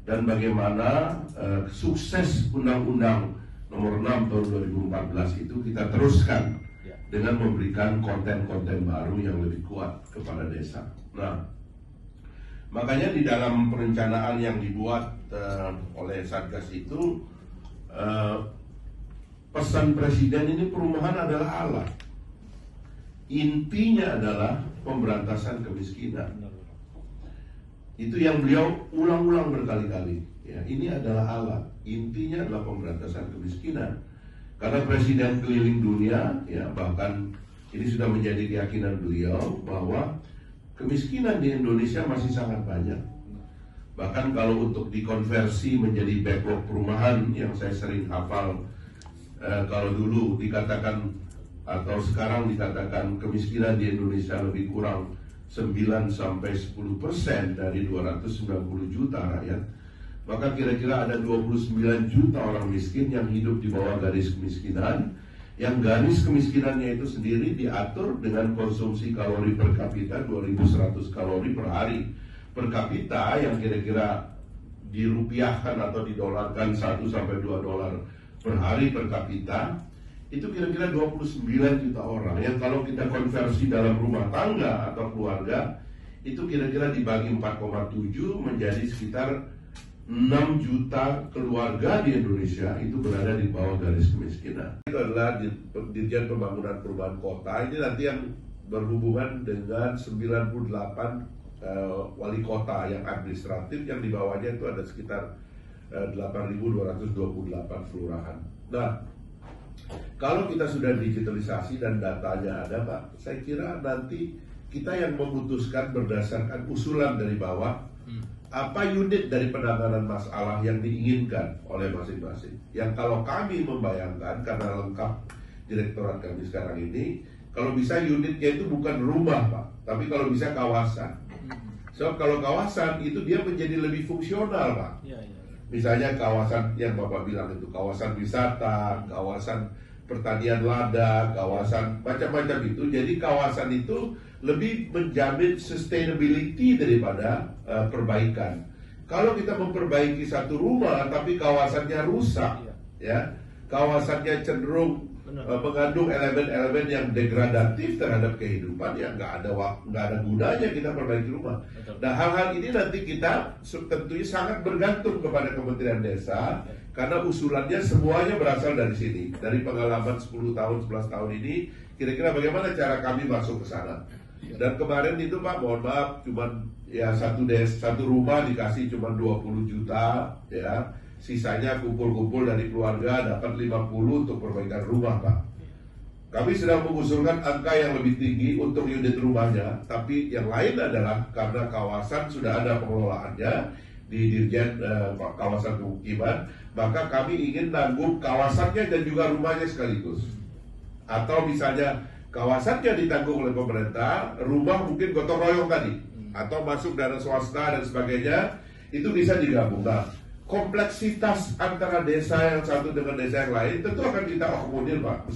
dan bagaimana sukses Undang-Undang Nomor 6 Tahun 2014 itu kita teruskan dengan memberikan konten-konten baru yang lebih kuat kepada desa. Nah, makanya di dalam perencanaan yang dibuat oleh Satgas itu, pesan Presiden ini perumahan adalah alat. Intinya adalah pemberantasan kemiskinan. Itu yang beliau ulang-ulang berkali-kali. Ya, ini adalah alat. Intinya adalah pemberantasan kemiskinan. Karena Presiden keliling dunia, ya bahkan ini sudah menjadi keyakinan beliau bahwa kemiskinan di Indonesia masih sangat banyak. Bahkan kalau untuk dikonversi menjadi backlog perumahan yang saya sering hafal, kalau dulu dikatakan atau sekarang dikatakan kemiskinan di Indonesia lebih kurang 9-10% dari 290 juta rakyat, maka kira-kira ada 29 juta orang miskin yang hidup di bawah garis kemiskinan, yang garis kemiskinannya itu sendiri diatur dengan konsumsi kalori per kapita 2100 kalori per hari per kapita, yang kira-kira dirupiahkan atau didolarkan 1-2 dolar per hari per kapita, itu kira-kira 29 juta orang, yang kalau kita konversi dalam rumah tangga atau keluarga itu kira-kira dibagi 4,7 menjadi sekitar 6 juta keluarga di Indonesia itu berada di bawah garis kemiskinan. Itu adalah Dirjen Pembangunan Perubahan Kota. Ini nanti yang berhubungan dengan 98 wali kota yang administratif, yang di bawahnya itu ada sekitar 8.228 kelurahan. Nah, kalau kita sudah digitalisasi dan datanya ada, Pak, saya kira nanti kita yang memutuskan berdasarkan usulan dari bawah, apa unit dari penanganan masalah yang diinginkan oleh masing-masing. Yang kalau kami membayangkan, karena lengkap direktorat kami sekarang ini, kalau bisa unitnya itu bukan rumah, Pak, tapi kalau bisa kawasan. So, kalau kawasan itu dia menjadi lebih fungsional, Pak. Misalnya kawasan yang Bapak bilang itu, kawasan wisata, kawasan pertanian lada, kawasan macam-macam itu. Jadi kawasan itu lebih menjamin sustainability daripada perbaikan. Kalau kita memperbaiki satu rumah tapi kawasannya rusak, ya, kawasannya cenderung mengandung elemen-elemen yang degradatif terhadap kehidupan, ya nggak ada gunanya kita perbaiki rumah. Nah, hal-hal ini nanti kita tentunya sangat bergantung kepada Kementerian Desa, karena usulannya semuanya berasal dari sini, dari pengalaman 10 tahun, 11 tahun ini, kira-kira bagaimana cara kami masuk ke sana. Dan kemarin itu, Pak, mohon maaf, cuman ya satu rumah dikasih cuma 20 juta, ya. Sisanya kumpul-kumpul dari keluarga dapat 50 untuk perbaikan rumah, Pak. Kami sedang mengusulkan angka yang lebih tinggi untuk unit rumahnya, tapi yang lain adalah karena kawasan sudah ada pengelolaannya di Dirjen Kawasan Pemukiman, maka kami ingin tanggung kawasannya dan juga rumahnya sekaligus. Atau misalnya kawasannya ditanggung oleh pemerintah, rumah mungkin gotong royong tadi, atau masuk dana swasta dan sebagainya, itu bisa digabung. Nah, kompleksitas antara desa yang satu dengan desa yang lain tentu akan kita akomodir, Pak.